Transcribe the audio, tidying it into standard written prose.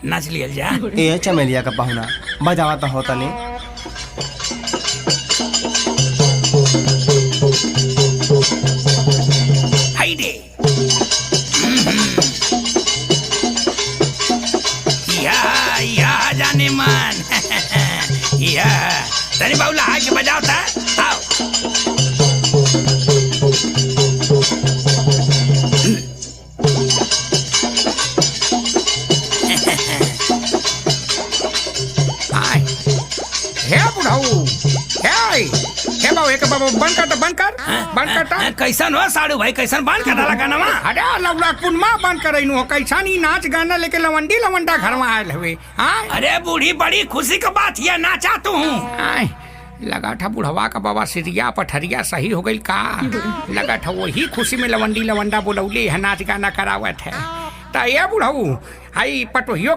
नाच लियल जा। ए चमेलिया का पहुना बजावा तो होता नहीं। हाय दे या जाने मन या तनी बाउला आके बजाओ था। आओ कैसन हो साड़ू भाई, कैसन बंद कर डाला गाना? अरे लवलापुर माँ बंद कर रही कैसा नहीं नाच गाना लेके लवंडी लवंडा घर में आयल हुए। अरे बूढ़ी बड़ी खुशी का बात ये नाचा तू हूँ। लगा था बुढ़वा का बाबा सिरिया पठरिया सही हो गई का। लगा था वही खुशी में लवंडी लवंडा बोलौली है नाच गाना करावत है। तो ये बुढ़ऊ हाई पटोहियो